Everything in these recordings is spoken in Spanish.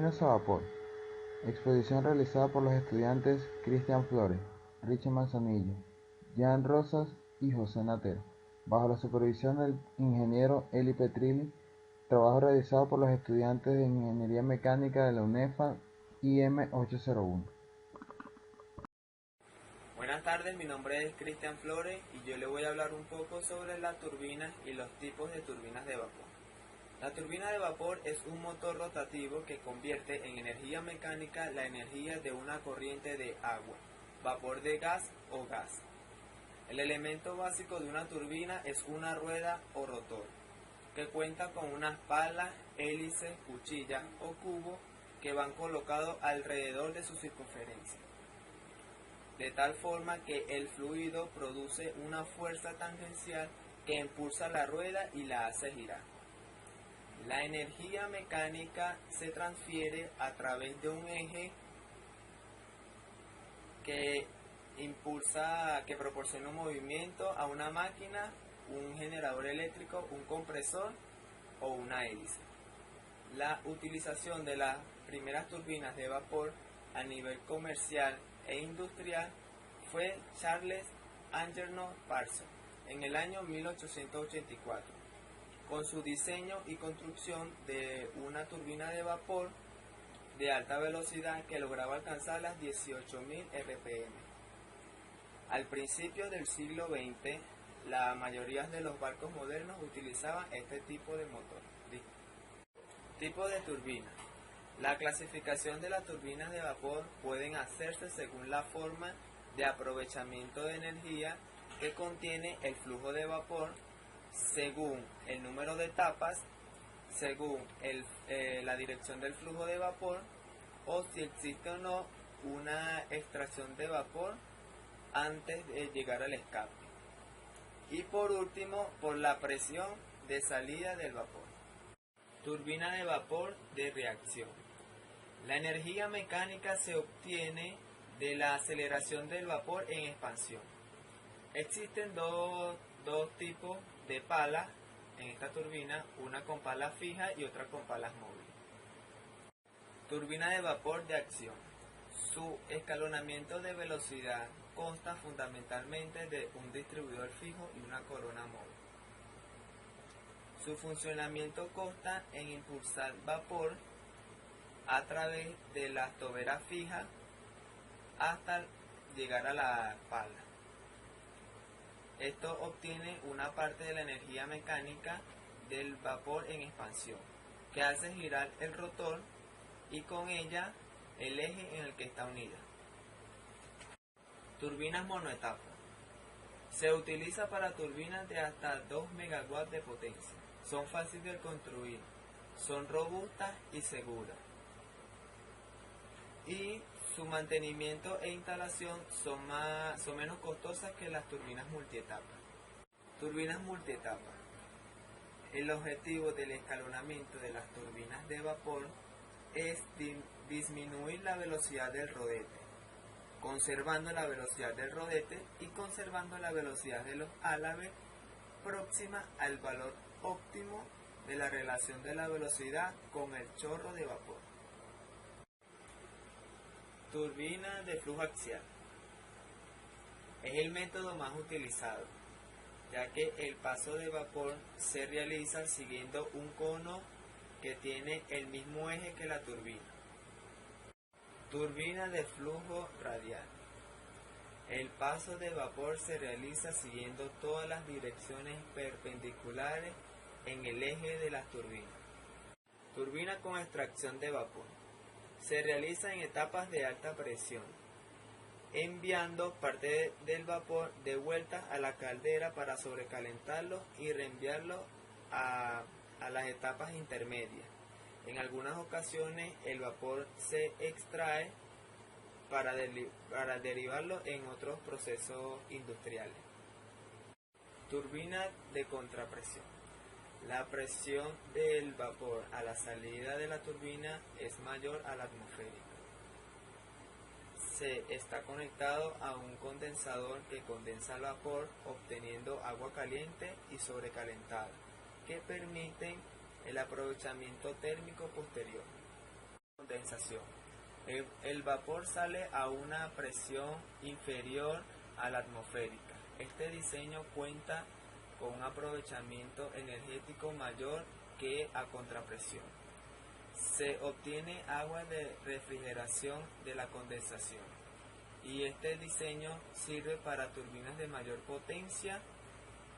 Turbinas a vapor. Exposición realizada por los estudiantes Cristian Flores, Richie Manzanillo, Jan Rosas y José Natero, bajo la supervisión del ingeniero Eli Petrilli. Trabajo realizado por los estudiantes de Ingeniería Mecánica de la UNEFA IM801. Buenas tardes, mi nombre es Cristian Flores y yo le voy a hablar un poco sobre las turbinas y los tipos de turbinas de vapor. La turbina de vapor es un motor rotativo que convierte en energía mecánica la energía de una corriente de agua, vapor de gas o gas. El elemento básico de una turbina es una rueda o rotor, que cuenta con unas palas, hélices, cuchillas o cubos que van colocados alrededor de su circunferencia, de tal forma que el fluido produce una fuerza tangencial que impulsa la rueda y la hace girar. La energía mecánica se transfiere a través de un eje que proporciona un movimiento a una máquina, un generador eléctrico, un compresor o una hélice. La utilización de las primeras turbinas de vapor a nivel comercial e industrial fue Charles Algernon Parsons en el año 1884. Con su diseño y construcción de una turbina de vapor de alta velocidad que lograba alcanzar las 18.000 RPM. Al principio del siglo XX, la mayoría de los barcos modernos utilizaban este tipo de motor. Tipo de turbina. La clasificación de las turbinas de vapor pueden hacerse según la forma de aprovechamiento de energía que contiene el flujo de vapor, según el número de etapas, según la dirección del flujo de vapor o si existe o no una extracción de vapor antes de llegar al escape. Y por último, por la presión de salida del vapor. Turbina de vapor de reacción. La energía mecánica se obtiene de la aceleración del vapor en expansión. Existen dos tipos de palas en esta turbina, una con palas fijas y otra con palas móviles. Turbina de vapor de acción. Su escalonamiento de velocidad consta fundamentalmente de un distribuidor fijo y una corona móvil. Su funcionamiento consta en impulsar vapor a través de las toberas fijas hasta llegar a la pala. Esto obtiene una parte de la energía mecánica del vapor en expansión, que hace girar el rotor y con ella el eje en el que está unida. Turbinas monoetapa. Se utiliza para turbinas de hasta 2 MW de potencia. Son fáciles de construir, son robustas y seguras. Y su mantenimiento e instalación son menos costosas que las turbinas multietapa. Turbinas multietapa. El objetivo del escalonamiento de las turbinas de vapor es disminuir la velocidad del rodete, conservando la velocidad del rodete y conservando la velocidad de los álabes próxima al valor óptimo de la relación de la velocidad con el chorro de vapor. Turbina de flujo axial. Es el método más utilizado, ya que el paso de vapor se realiza siguiendo un cono que tiene el mismo eje que la turbina. Turbina de flujo radial. El paso de vapor se realiza siguiendo todas las direcciones perpendiculares en el eje de las turbinas. Turbina con extracción de vapor. Se realiza en etapas de alta presión, enviando parte del vapor de vuelta a la caldera para sobrecalentarlo y reenviarlo a las etapas intermedias. En algunas ocasiones el vapor se extrae para derivarlo en otros procesos industriales. Turbina de contrapresión. La presión del vapor a la salida de la turbina es mayor a la atmosférica. Se está conectado a un condensador que condensa el vapor obteniendo agua caliente y sobrecalentada, que permiten el aprovechamiento térmico posterior. condensación. El vapor sale a una presión inferior a la atmosférica. Este diseño cuenta con un aprovechamiento energético mayor que a contrapresión. Se obtiene agua de refrigeración de la condensación y este diseño sirve para turbinas de mayor potencia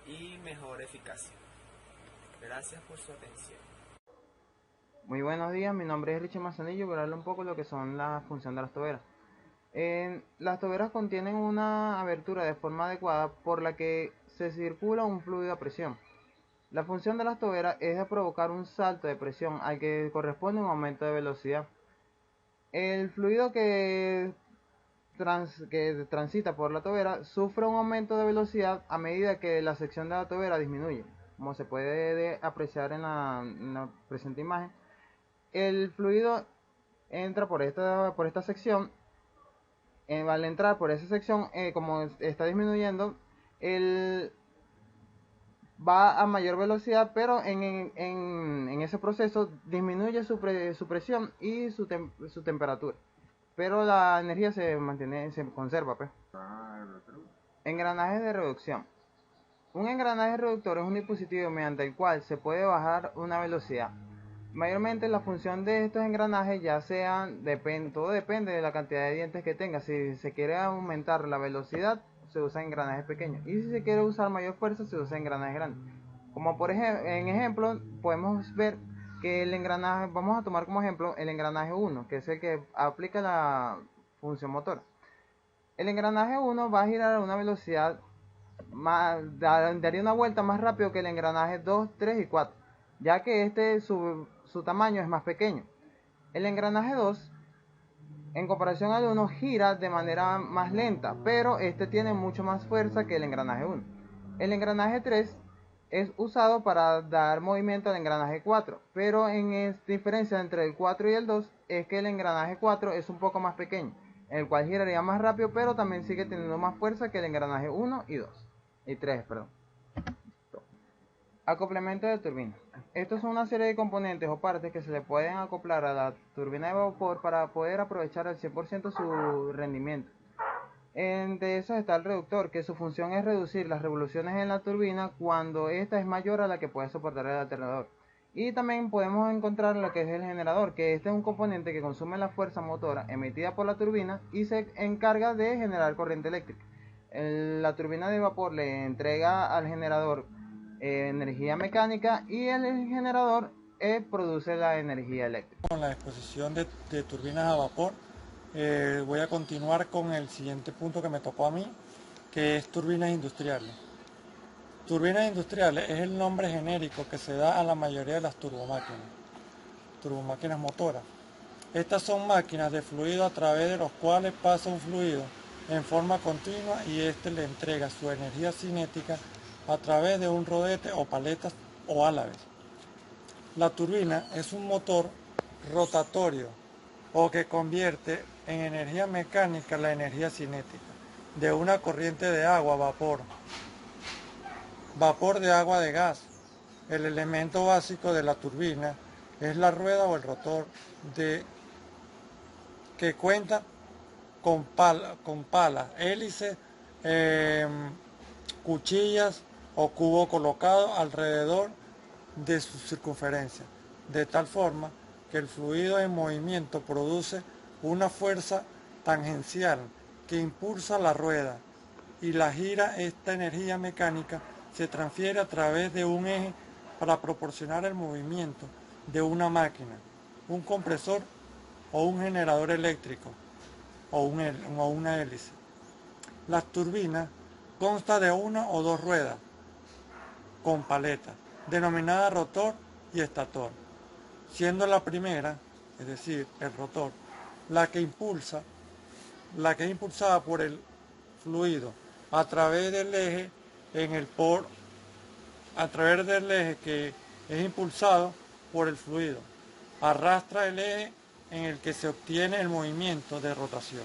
y mejor eficacia. Gracias por su atención. Muy buenos días, mi nombre es Richie Manzanillo. Voy a hablar un poco de lo que son las funciones de las toberas. Las toberas contienen una abertura de forma adecuada por la que se circula un fluido a presión. La función de las toberas es de provocar un salto de presión al que corresponde un aumento de velocidad. El fluido que transita por la tobera sufre un aumento de velocidad a medida que la sección de la tobera disminuye. Como se puede apreciar en la presente imagen, el fluido entra por esta sección. Al entrar por esa sección, como está disminuyendo, va a mayor velocidad, pero en ese proceso disminuye su presión y su temperatura, pero la energía se mantiene, se conserva, pues. Engranajes de reducción. Un engranaje reductor es un dispositivo mediante el cual se puede bajar una velocidad. Mayormente la función de estos engranajes todo depende de la cantidad de dientes que tenga. Si se quiere aumentar la velocidad, se usan engranajes pequeños, y si se quiere usar mayor fuerza, se usa engranajes grandes. Como por ejemplo, podemos ver que el engranaje, vamos a tomar como ejemplo el engranaje 1, que es el que aplica la función motora. El engranaje 1 va a girar a una velocidad daría una vuelta más rápido que el engranaje 2, 3 y 4, ya que su tamaño es más pequeño. El engranaje 2, en comparación al 1, gira de manera más lenta, pero este tiene mucho más fuerza que el engranaje 1. El engranaje 3 es usado para dar movimiento al engranaje 4, pero diferencia entre el 4 y el 2 es que el engranaje 4 es un poco más pequeño, el cual giraría más rápido, pero también sigue teniendo más fuerza que el engranaje 1 y 3, perdón. Acoplamiento de turbina. Estos son una serie de componentes o partes que se le pueden acoplar a la turbina de vapor para poder aprovechar al 100% su rendimiento. Entre esos está el reductor, que su función es reducir las revoluciones en la turbina cuando esta es mayor a la que puede soportar el alternador. Y también podemos encontrar lo que es el generador, que este es un componente que consume la fuerza motora emitida por la turbina y se encarga de generar corriente eléctrica. La turbina de vapor le entrega al generador energía mecánica y el generador produce la energía eléctrica. Con la exposición de turbinas a vapor, voy a continuar con el siguiente punto que me tocó a mí, que es turbinas industriales. Turbinas industriales es el nombre genérico que se da a la mayoría de las turbomáquinas motoras. Estas son máquinas de fluido a través de los cuales pasa un fluido en forma continua y este le entrega su energía cinética a través de un rodete o paletas o álabes. La turbina es un motor rotatorio o que convierte en energía mecánica la energía cinética de una corriente de agua a vapor. Vapor de agua de gas. El elemento básico de la turbina es la rueda o el rotor que cuenta con palas, hélices, cuchillas o cubo colocado alrededor de su circunferencia, de tal forma que el fluido en movimiento produce una fuerza tangencial que impulsa la rueda y la gira. Esta energía mecánica se transfiere a través de un eje para proporcionar el movimiento de una máquina, un compresor o un generador eléctrico o una hélice. Las turbinas constan de una o dos ruedas con paletas, denominada rotor y estator, siendo la primera, es decir, el rotor, la que es impulsada por el fluido a través del eje a través del eje que es impulsado por el fluido, arrastra el eje en el que se obtiene el movimiento de rotación.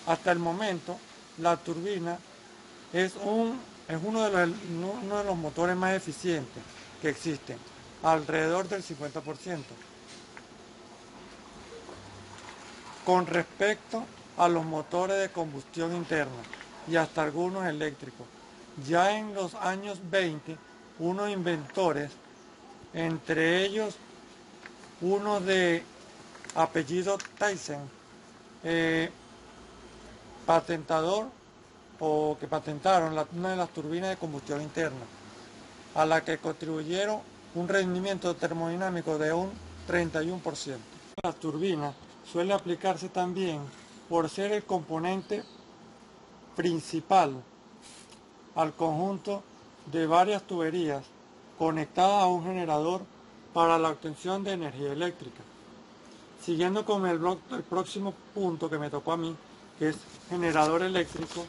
Hasta el momento, la turbina es uno de los motores más eficientes que existen, alrededor del 50%. con respecto a los motores de combustión interna y hasta algunos eléctricos. Ya en los años 20, unos inventores, entre ellos uno de apellido Tyson, eh, patentador o que patentaron una de las turbinas de combustión interna, a la que contribuyeron un rendimiento termodinámico de un 31%. La turbina suele aplicarse también por ser el componente principal al conjunto de varias tuberías conectadas a un generador para la obtención de energía eléctrica. Siguiendo con el próximo punto que me tocó a mí, que es generador eléctrico,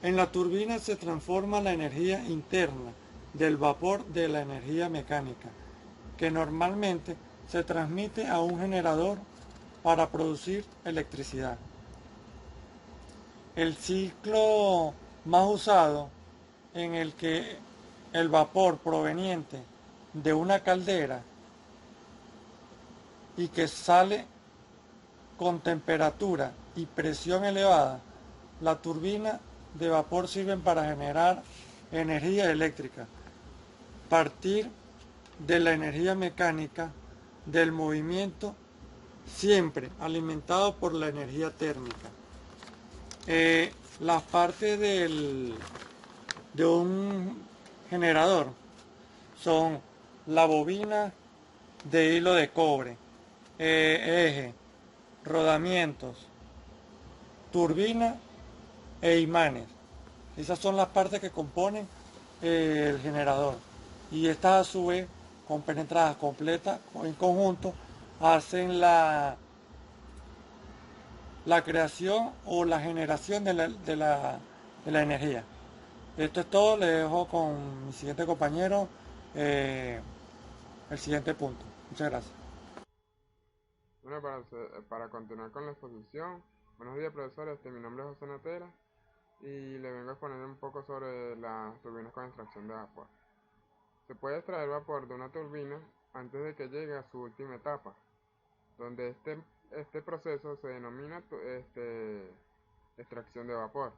en la turbina se transforma la energía interna del vapor de la energía mecánica, que normalmente se transmite a un generador para producir electricidad. El ciclo más usado, en el que el vapor proveniente de una caldera y que sale con temperatura y presión elevada, la turbina de vapor sirven para generar energía eléctrica, partir de la energía mecánica del movimiento, siempre alimentado por la energía térmica. Las partes de un generador son la bobina de hilo de cobre, eje, rodamientos, turbina e imanes. Esas son las partes que componen el generador. Y estas a su vez, compenetradas completas en conjunto, hacen la creación o la generación de la energía. Esto es todo, le dejo con mi siguiente compañero el siguiente punto. Muchas gracias. Bueno, para continuar con la exposición, buenos días profesores, mi nombre es José Natera y le vengo a exponer un poco sobre las turbinas con extracción de vapor. Se puede extraer vapor de una turbina antes de que llegue a su última etapa, donde este proceso se denomina extracción de vapor.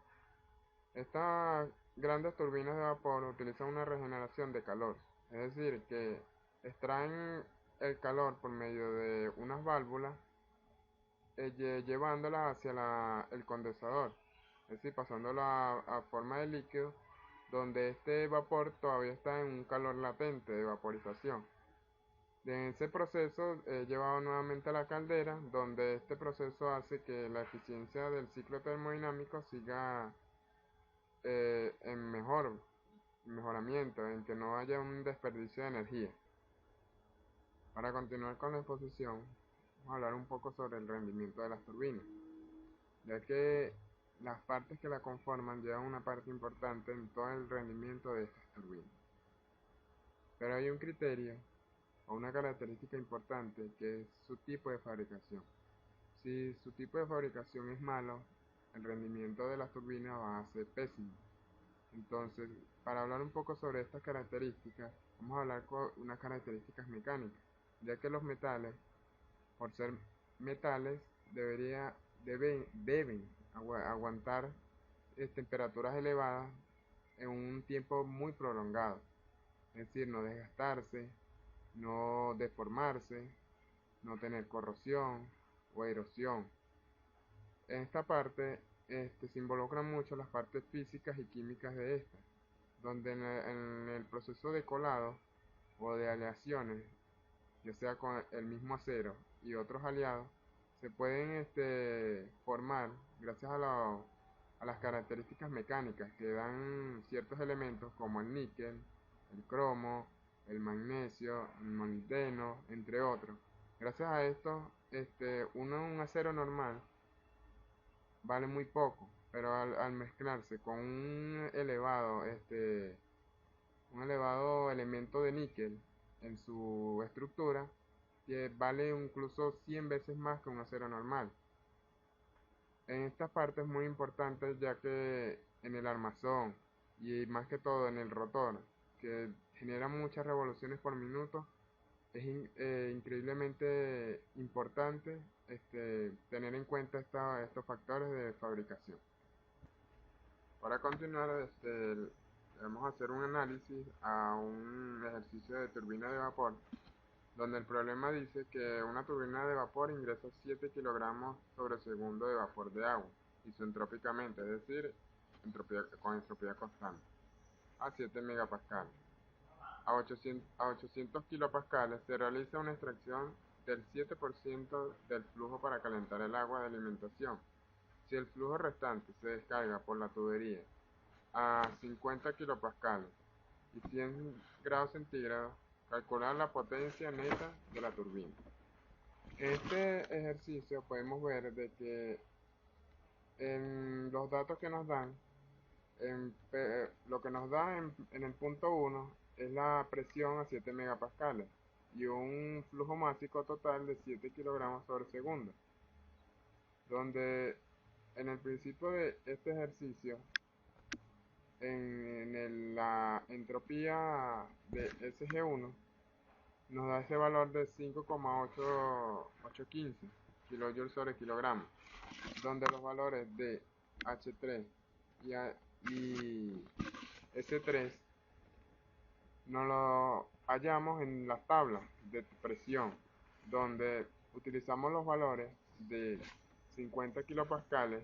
Estas grandes turbinas de vapor utilizan una regeneración de calor, es decir, que extraen el calor por medio de unas válvulas, llevándolas hacia el condensador, es decir, pasándola a forma de líquido, donde este vapor todavía está en un calor latente de vaporización. En ese proceso es llevado nuevamente a la caldera, donde este proceso hace que la eficiencia del ciclo termodinámico siga en mejoramiento, en que no haya un desperdicio de energía. Para continuar con la exposición, vamos a hablar un poco sobre el rendimiento de las turbinas, ya que las partes que la conforman llevan una parte importante en todo el rendimiento de estas turbinas. Pero hay un criterio o una característica importante que es su tipo de fabricación. Si su tipo de fabricación es malo, el rendimiento de las turbinas va a ser pésimo. Entonces, para hablar un poco sobre estas características, vamos a hablar con unas características mecánicas, ya que los metales, por ser metales, deben aguantar temperaturas elevadas en un tiempo muy prolongado, es decir, no desgastarse, no deformarse, no tener corrosión o erosión. En esta parte se involucran mucho las partes físicas y químicas de estas, donde en el proceso de colado o de aleaciones, ya sea con el mismo acero y otros aliados, se pueden formar gracias a las características mecánicas que dan ciertos elementos como el níquel, el cromo, el magnesio, el molibdeno, entre otros. Gracias a esto, un acero normal vale muy poco, pero al mezclarse con un elevado elemento de níquel en su estructura, que vale incluso 100 veces más que un acero normal. En esta parte es muy importante, ya que en el armazón y más que todo en el rotor, que genera muchas revoluciones por minuto, Es increíblemente importante tener en cuenta estos factores de fabricación. Para continuar, vamos a hacer un análisis a un ejercicio de turbina de vapor, donde el problema dice que una turbina de vapor ingresa 7 kilogramos sobre segundo de vapor de agua, isentrópicamente, es decir, con entropía constante, a 7 megapascales. A 800 kilopascales se realiza una extracción del 7% del flujo para calentar el agua de alimentación. Si el flujo restante se descarga por la tubería a 50 kilopascales y 100 grados centígrados, calcular la potencia neta de la turbina. En este ejercicio podemos ver de que en los datos que nos dan, lo que nos da en el punto 1 es la presión a 7 megapascales y un flujo másico total de 7 kilogramos sobre segundo, donde en el principio de este ejercicio, la entropía de SG1 nos da ese valor de 5,815 kilojoules sobre kilogramo, donde los valores de H3 y S3 nos lo hallamos en las tablas de presión, donde utilizamos los valores de 50 kilopascales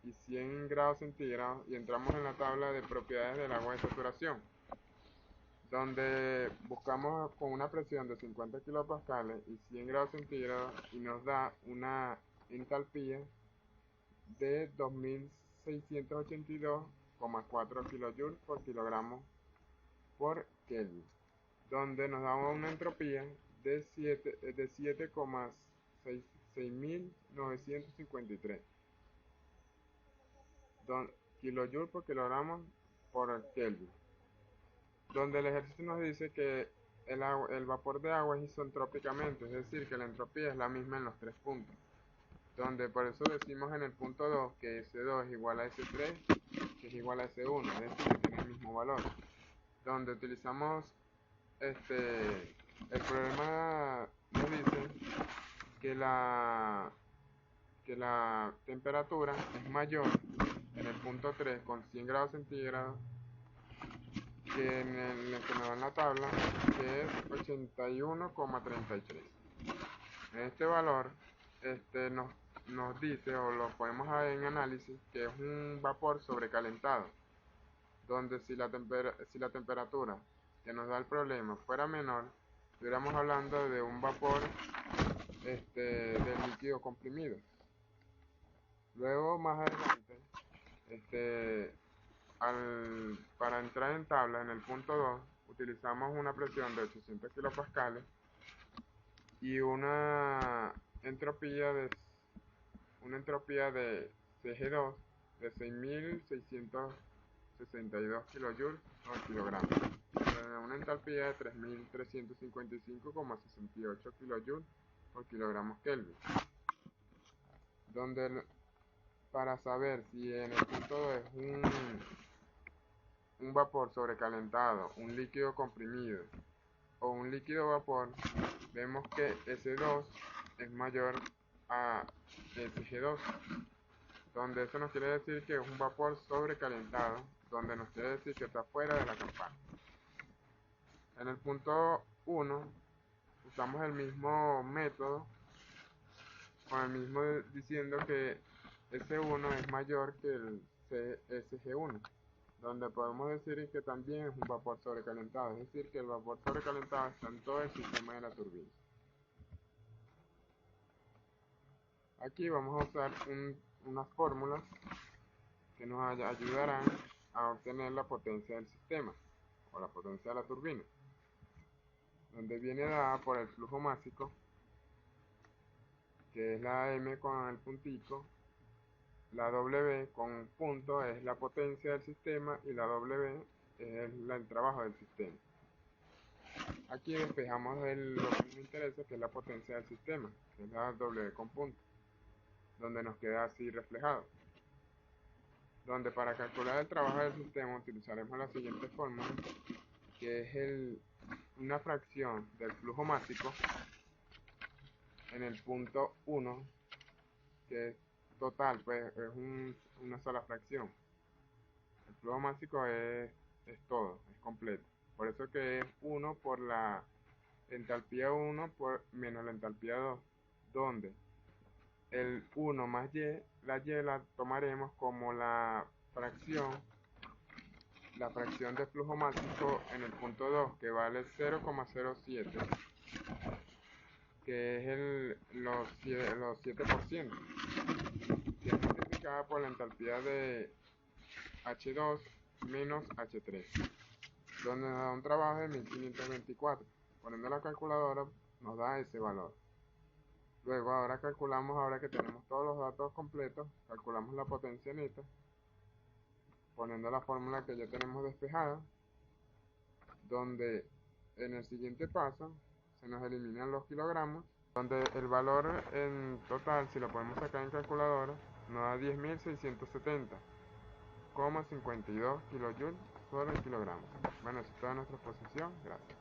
y 100 grados centígrados y entramos en la tabla de propiedades del agua de saturación, donde buscamos con una presión de 50 kilopascales y 100 grados centígrados y nos da una entalpía de 2682,4 kilojoules por kilogramo por Kelvin, donde nos da una entropía de 7,6953 kilojoules por kilogramo por Kelvin, donde el ejercicio nos dice que el vapor de agua es isentrópicamente, es decir, que la entropía es la misma en los tres puntos, donde por eso decimos en el punto 2 que S2 es igual a S3, que es igual a S1, es decir, que tiene el mismo valor, donde utilizamos el problema nos dice que la temperatura es mayor en el punto 3 con 100 grados centígrados que en el que nos da en la tabla, que es 81,33. En este valor nos dice, o lo podemos ver en análisis, que es un vapor sobrecalentado, donde si la temperatura que nos da el problema fuera menor, estuviéramos hablando de un vapor de líquido comprimido. Luego, más adelante, para entrar en tabla, en el punto 2, utilizamos una presión de 800 kilopascales y una entropía de CG2 de 6662 kilojoules por kilogramo, una entalpía de 3355,68 kilojoules por kilogramo Kelvin, donde para saber si en el punto 2 es un vapor sobrecalentado, un líquido comprimido o un líquido vapor, vemos que S2 es mayor a SG2, donde eso nos quiere decir que es un vapor sobrecalentado, donde nos quiere decir que está fuera de la campana. En el punto 1 usamos el mismo método, con el mismo diciendo que S1 es mayor que el SG1, donde podemos decir que también es un vapor sobrecalentado, es decir, que el vapor sobrecalentado está en todo el sistema de la turbina. Aquí vamos a usar unas fórmulas que nos ayudarán a obtener la potencia del sistema, o la potencia de la turbina, donde viene dada por el flujo másico, que es la M con el puntico, la W con punto es la potencia del sistema y la W es el trabajo del sistema. Aquí despejamos lo que nos interesa, que es la potencia del sistema, que es la W con punto, donde nos queda así reflejado. Donde para calcular el trabajo del sistema utilizaremos la siguiente fórmula, que que es una fracción del flujo másico en el punto 1, que es total, pues es una sola fracción. El flujo másico es todo, es completo. Por eso que es 1 por la entalpía 1 menos la entalpía 2, donde el 1 más y la tomaremos como la fracción de flujo másico en el punto 2, que vale 0,07, que es los 7%, que es multiplicada por la entalpía de H2 menos H3, donde nos da un trabajo de 1524. Poniendo la calculadora nos da ese valor. Luego ahora que tenemos todos los datos completos, calculamos la potencia neta, poniendo la fórmula que ya tenemos despejada, donde en el siguiente paso se nos eliminan los kilogramos, donde el valor en total, si lo podemos sacar en calculadora, nos da 10.670,52 kilojoules sobre el kilogramo. Bueno, eso es toda nuestra exposición. Gracias.